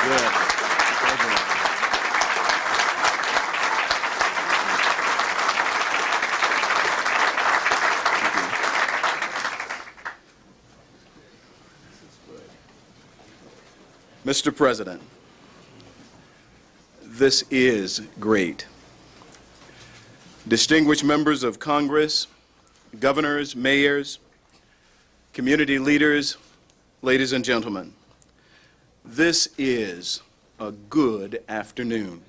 good. Mr. President, this is great. Distinguished members of Congress, governors, mayors, community leaders, ladies and gentlemen, this is a good afternoon.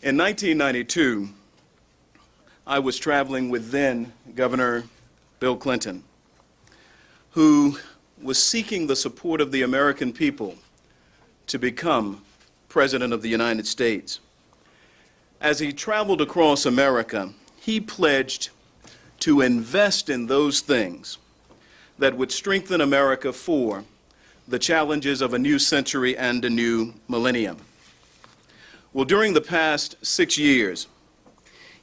In 1992, I was traveling with then Governor Bill Clinton, who was seeking the support of the American people to become President of the United States. As he traveled across America, he pledged to invest in those things that would strengthen America for the challenges of a new century and a new millennium. Well, during the past 6 years,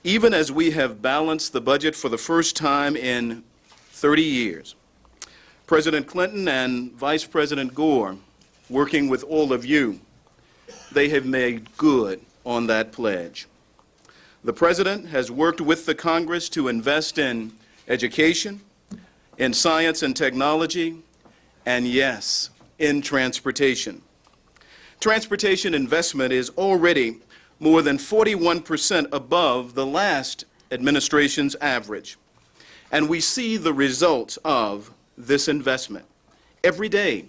even as we have balanced the budget for the first time in 30 years, President Clinton and Vice President Gore, working with all of you, they have made good on that pledge. The President has worked with the Congress to invest in education, in science and technology, and yes, in transportation. Transportation investment is already more than 41% above the last administration's average, and we see the results of this investment. Every day,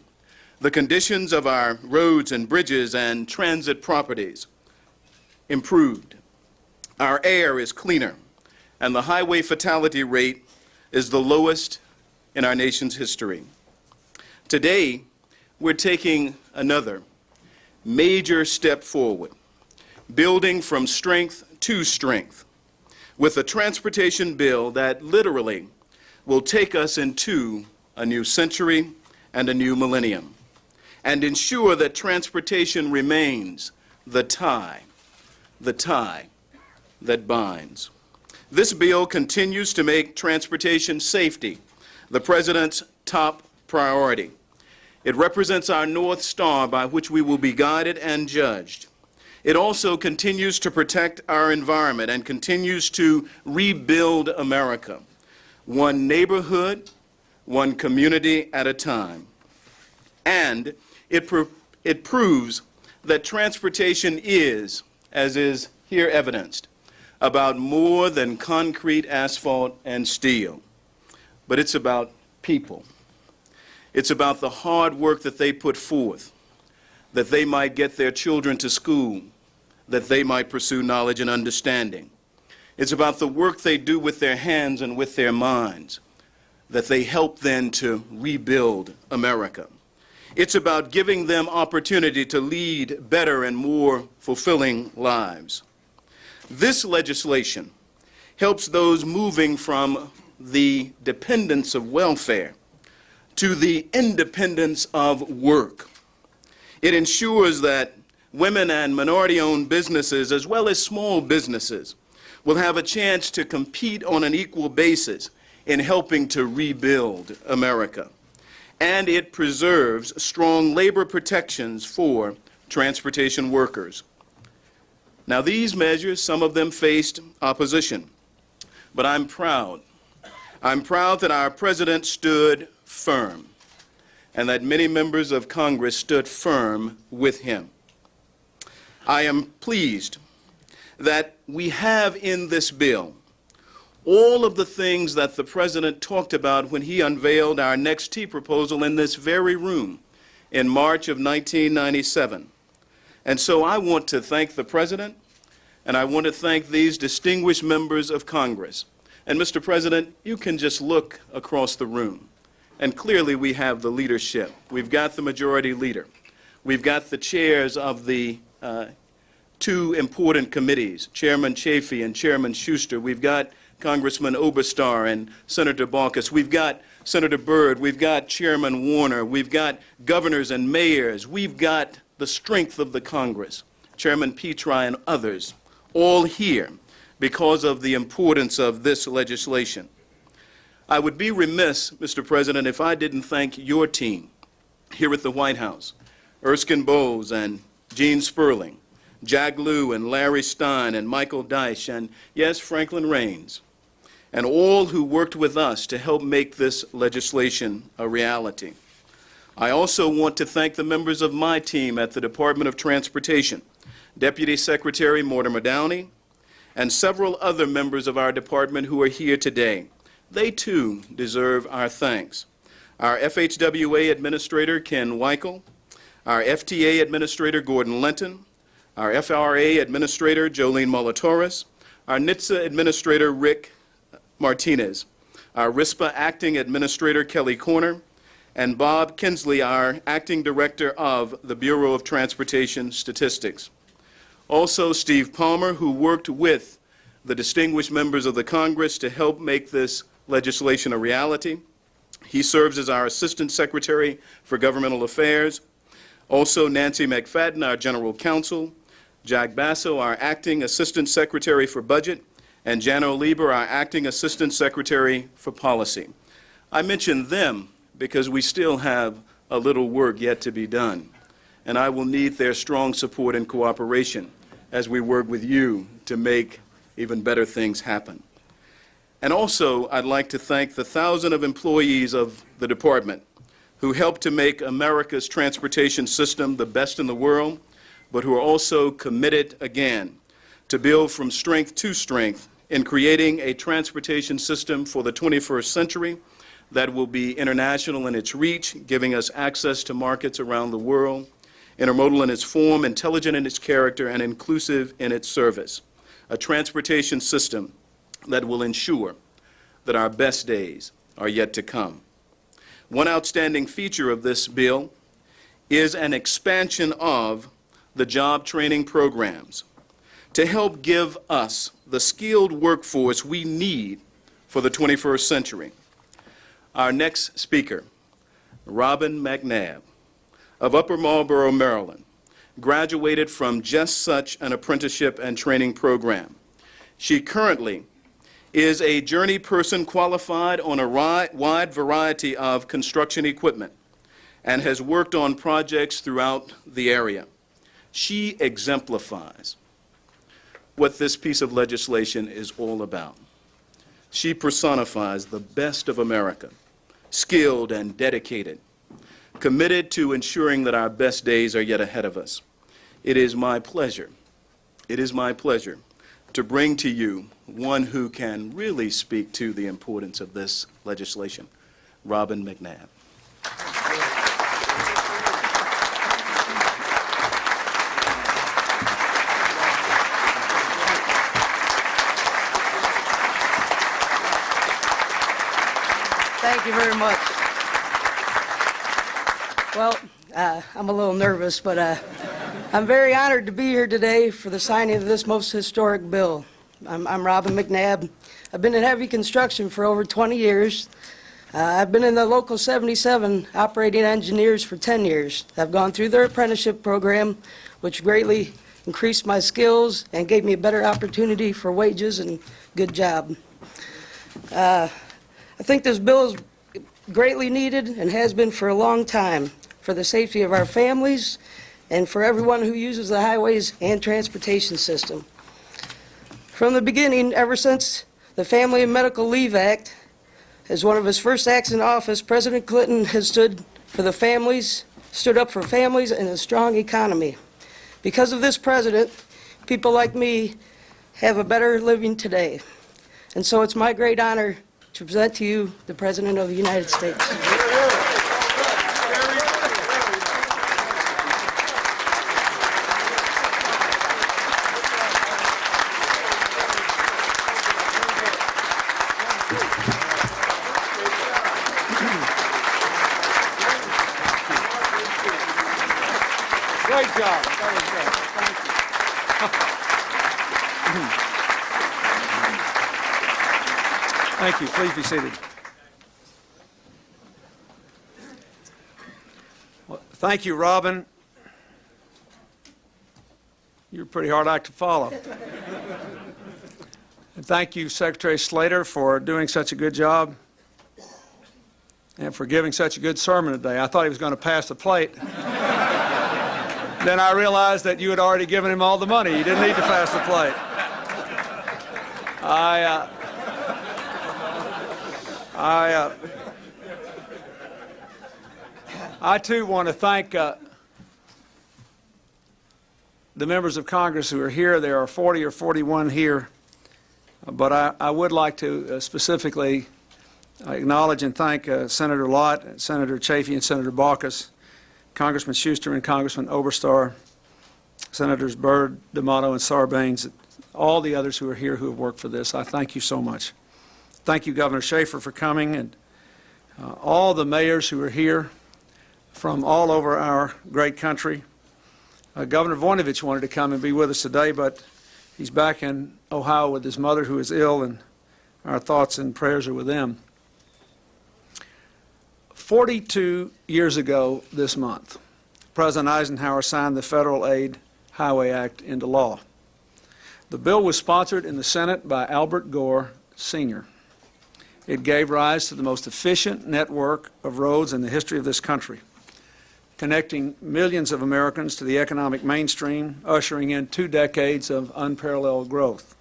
the conditions of our roads and bridges and transit properties improved. Our air is cleaner, and the highway fatality rate is the lowest in our nation's history. Today, we're taking another major step forward, building from strength to strength, with a transportation bill that literally will take us into a new century and a new millennium, and ensure that transportation remains the tie that binds. This bill continues to make transportation safety the President's top priority. It represents our North Star by which we will be guided and judged. It also continues to protect our environment and continues to rebuild America, one neighborhood, one community at a time. And it proves that transportation is, as is here evidenced, about more than concrete, asphalt, and steel. But it's about people. It's about the hard work that they put forth, that they might get their children to school, that they might pursue knowledge and understanding. It's about the work they do with their hands and with their minds, that they help then to rebuild America. It's about giving them opportunity to lead better and more fulfilling lives. This legislation helps those moving from the dependence of welfare to the independence of work. It ensures that women and minority-owned businesses, as well as small businesses, will have a chance to compete on an equal basis in helping to rebuild America. And it preserves strong labor protections for transportation workers. Now, these measures, some of them faced opposition, but I'm proud. I'm proud that our President stood firm and that many members of Congress stood firm with him. I am pleased that we have in this bill all of the things that the President talked about when he unveiled our next T proposal in this very room in March of 1997. And so I want to thank the President, and I want to thank these distinguished members of Congress. And Mr. President, you can just look across the room, and clearly we have the leadership. We've got the majority leader. We've got the chairs of the two important committees, Chairman Chafee and Chairman Schuster. We've got Congressman Oberstar and Senator Baucus. We've got Senator Byrd. We've got Chairman Warner. We've got governors and mayors. We've got the strength of the Congress, Chairman Petri and others, all here because of the importance of this legislation. I would be remiss, Mr. President, if I didn't thank your team here at the White House, Erskine Bowles and Gene Sperling, Jack Lew and Larry Stein and Michael Deitch, and yes, Franklin Raines, and all who worked with us to help make this legislation a reality. I also want to thank the members of my team at the Department of Transportation, Deputy Secretary Mortimer Downey, and several other members of our department who are here today. They too deserve our thanks. Our FHWA Administrator Ken Weichel, our FTA Administrator Gordon Lenton, our FRA Administrator Jolene Muller-Torres, our NHTSA Administrator Rick Martinez, our RISPA Acting Administrator Kelly Corner, and Bob Kinsley, our Acting Director of the Bureau of Transportation Statistics. Also, Steve Palmer, who worked with the distinguished members of the Congress to help make this legislation a reality. He serves as our Assistant Secretary for Governmental Affairs. Also, Nancy McFadden, our General Counsel, Jack Basso, our Acting Assistant Secretary for Budget, and Jano Lieber, our Acting Assistant Secretary for Policy. I mention them because we still have a little work yet to be done, and I will need their strong support and cooperation as we work with you to make even better things happen. And also, I'd like to thank the thousands of employees of the department who helped to make America's transportation system the best in the world, but who are also committed again to build from strength to strength in creating a transportation system for the 21st century that will be international in its reach, giving us access to markets around the world, intermodal in its form, intelligent in its character, and inclusive in its service. A transportation system that will ensure that our best days are yet to come. One outstanding feature of this bill is an expansion of the job training programs to help give us the skilled workforce we need for the 21st century. Our next speaker, Robin McNabb of Upper Marlboro, Maryland, graduated from just such an apprenticeship and training program. She currently is a journey person qualified on a wide variety of construction equipment and has worked on projects throughout the area. She exemplifies what this piece of legislation is all about. She personifies the best of America, skilled and dedicated, committed to ensuring that our best days are yet ahead of us. It is my pleasure to bring to you one who can really speak to the importance of this legislation, Robin McNabb. Thank you very much. Well, I'm a little nervous, but I'm very honored to be here today for the signing of this most historic bill. I'm Robin McNabb. I've been in heavy construction for over 20 years. I've been in the Local 77 operating engineers for 10 years. I've gone through their apprenticeship program, which greatly increased my skills and gave me a better opportunity for wages and good job. I think this bill is greatly needed and has been for a long time for the safety of our families and for everyone who uses the highways and transportation system. From the beginning, ever since the Family and Medical Leave Act, as one of his first acts in office, President Clinton has stood up for families and a strong economy. Because of this president, people like me have a better living today. And so it's my great honor to present to you the President of the United States. Great job. That was great. Thank you. Thank you. Please be seated. Well, thank you, Robin. You're a pretty hard act to follow. And thank you, Secretary Slater, for doing such a good job and for giving such a good sermon today. I thought he was going to pass the plate. Then I realized that you had already given him all the money. You didn't need to pass the plate. I too want to thank the members of Congress who are here. There are 40 or 41 here, but I would like to specifically acknowledge and thank Senator Lott, Senator Chafee, and Senator Baucus, Congressman Schuster and Congressman Oberstar, Senators Byrd, D'Amato, and Sarbanes, all the others who are here who have worked for this. I thank you so much. Thank you, Governor Schaefer, for coming, and all the mayors who are here from all over our great country. Governor Voinovich wanted to come and be with us today, but he's back in Ohio with his mother who is ill, and our thoughts and prayers are with them. 42 years ago this month, President Eisenhower signed the Federal Aid Highway Act into law. The bill was sponsored in the Senate by Albert Gore, Sr. It gave rise to the most efficient network of roads in the history of this country, connecting millions of Americans to the economic mainstream, ushering in 2 decades of unparalleled growth.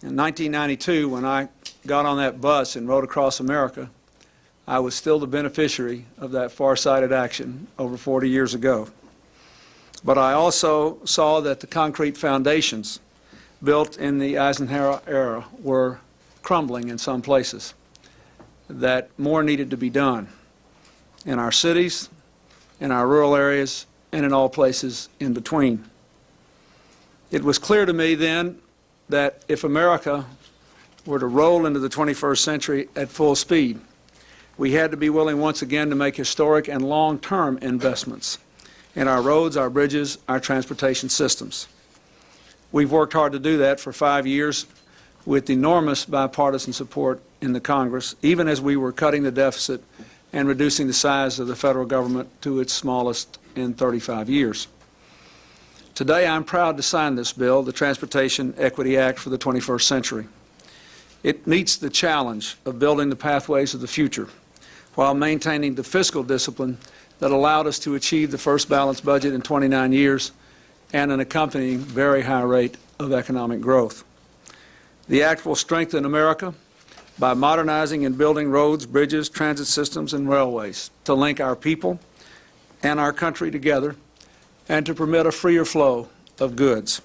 In 1992, when I got on that bus and rode across America, I was still the beneficiary of that far-sighted action over 40 years ago. But I also saw that the concrete foundations built in the Eisenhower era were crumbling in some places, that more needed to be done in our cities, in our rural areas, and in all places in between. It was clear to me then that if America were to roll into the 21st century at full speed, we had to be willing once again to make historic and long-term investments in our roads, our bridges, our transportation systems. We've worked hard to do that for 5 years with enormous bipartisan support in the Congress, even as we were cutting the deficit and reducing the size of the federal government to its smallest in 35 years. Today, I'm proud to sign this bill, the Transportation Equity Act for the 21st century. It meets the challenge of building the pathways of the future while maintaining the fiscal discipline that allowed us to achieve the first balanced budget in 29 years and an accompanying very high rate of economic growth. The act will strengthen America by modernizing and building roads, bridges, transit systems, and railways to link our people and our country together and to permit a freer flow of goods.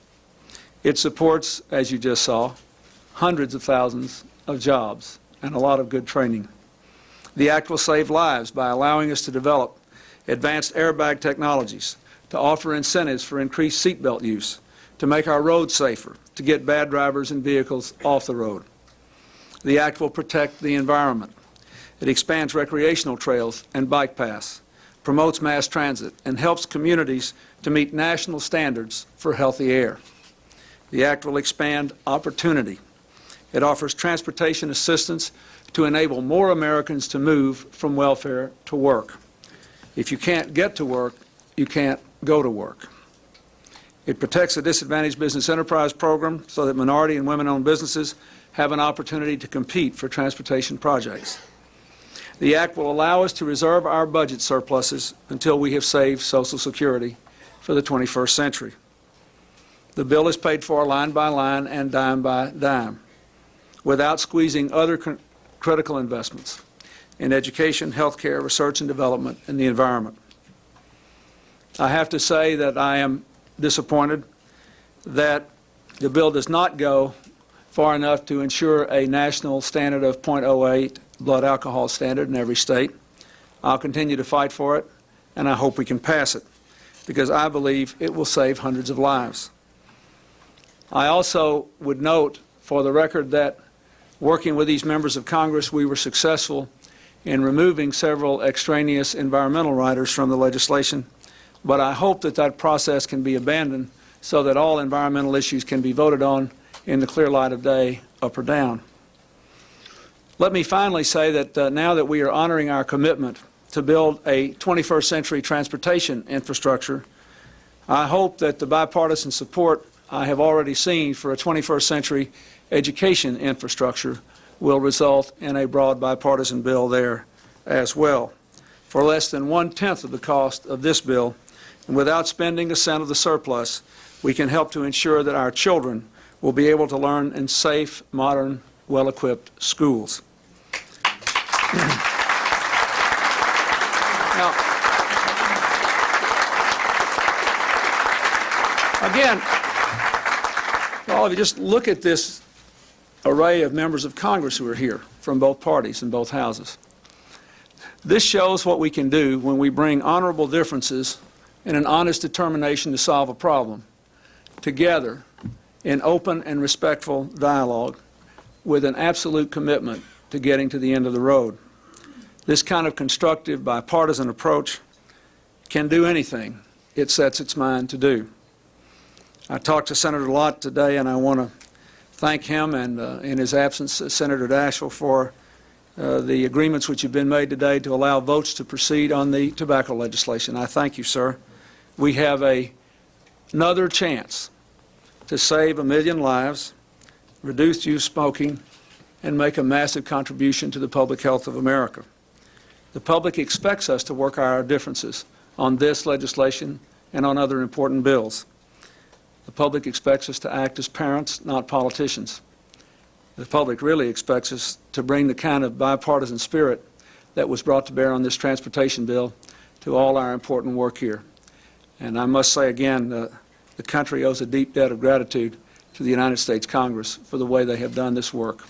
It supports, as you just saw, hundreds of thousands of jobs and a lot of good training. The act will save lives by allowing us to develop advanced airbag technologies, to offer incentives for increased seatbelt use, to make our roads safer, to get bad drivers and vehicles off the road. The act will protect the environment. It expands recreational trails and bike paths, promotes mass transit, and helps communities to meet national standards for healthy air. The act will expand opportunity. It offers transportation assistance to enable more Americans to move from welfare to work. If you can't get to work, you can't go to work. It protects the Disadvantaged Business Enterprise Program so that minority and women-owned businesses have an opportunity to compete for transportation projects. The act will allow us to reserve our budget surpluses until we have saved Social Security for the 21st century. The bill is paid for line by line and dime by dime, without squeezing other critical investments in education, healthcare, research and development, and the environment. I have to say that I am disappointed that the bill does not go far enough to ensure a national standard of .08 blood alcohol standard in every state. I'll continue to fight for it, and I hope we can pass it, because I believe it will save hundreds of lives. I also would note for the record that working with these members of Congress, we were successful in removing several extraneous environmental riders from the legislation, but I hope that that process can be abandoned so that all environmental issues can be voted on in the clear light of day, up or down. Let me finally say that now that we are honoring our commitment to build a 21st century transportation infrastructure, I hope that the bipartisan support I have already seen for a 21st century education infrastructure will result in a broad bipartisan bill there as well. For less than 1/10 of the cost of this bill, And without spending a cent of the surplus, we can help to ensure that our children will be able to learn in safe, modern, well-equipped schools. Now, again, all of you, just look at this array of members of Congress who are here from both parties in both houses. This shows what we can do when we bring honorable differences and an honest determination to solve a problem together in open and respectful dialogue with an absolute commitment to getting to the end of the road. This kind of constructive bipartisan approach can do anything it sets its mind to do. I talked to Senator Lott today, and I want to thank him and, in his absence, Senator Daschle for the agreements which have been made today to allow votes to proceed on the tobacco legislation. I thank you, sir. We have another chance to save 1 million lives, reduce youth smoking, and make a massive contribution to the public health of America. The public expects us to work our differences on this legislation and on other important bills. The public expects us to act as parents, not politicians. The public really expects us to bring the kind of bipartisan spirit that was brought to bear on this transportation bill to all our important work here. And I must say again, the country owes a deep debt of gratitude to the United States Congress for the way they have done this work.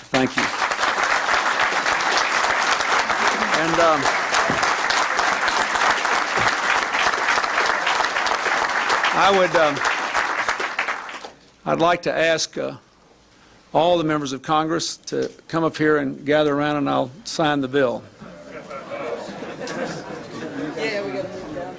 Thank you. And I'd like to ask all the members of Congress to come up here and gather around, and I'll sign the bill. Yeah, we got to move down.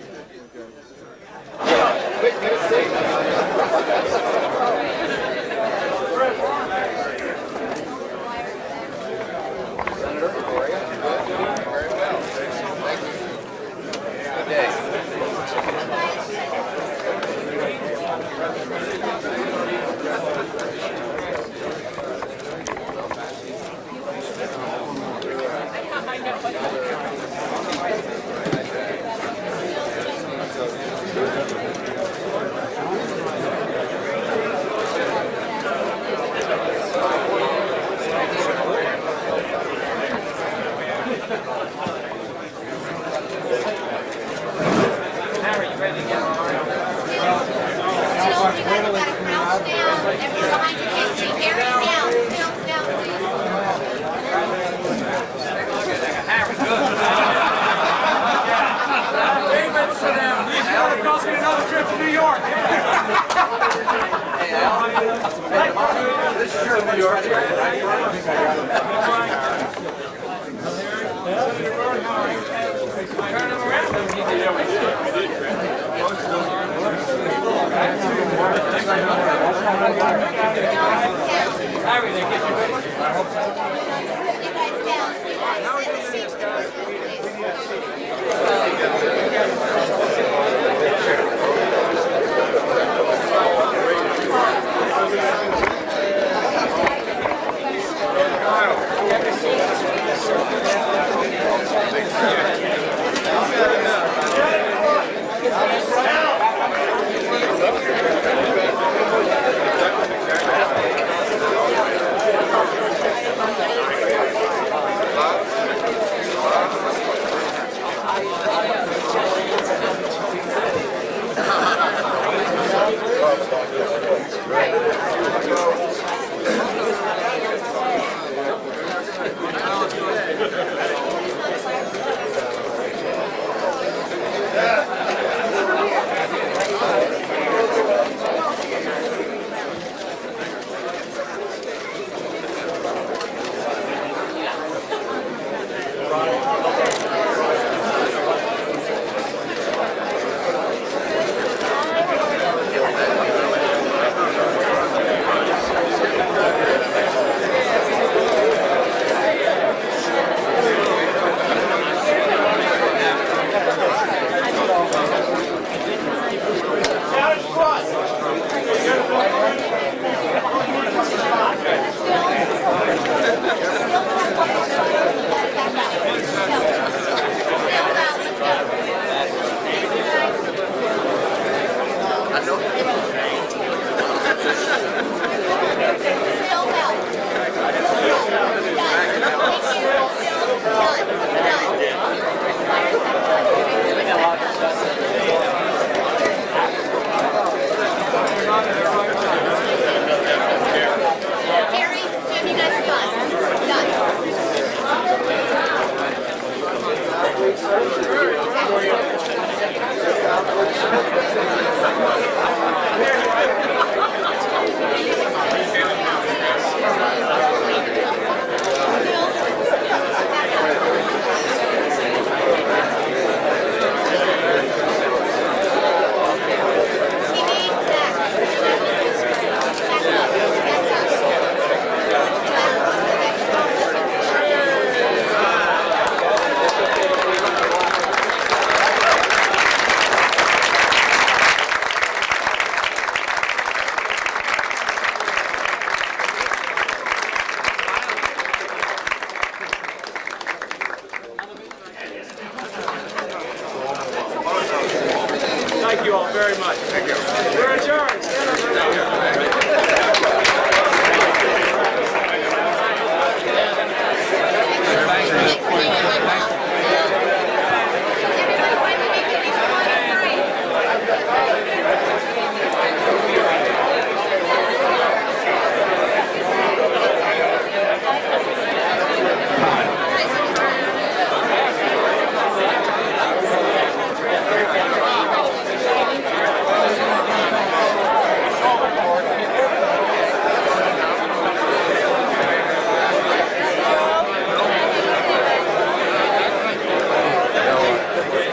Thank you all very much.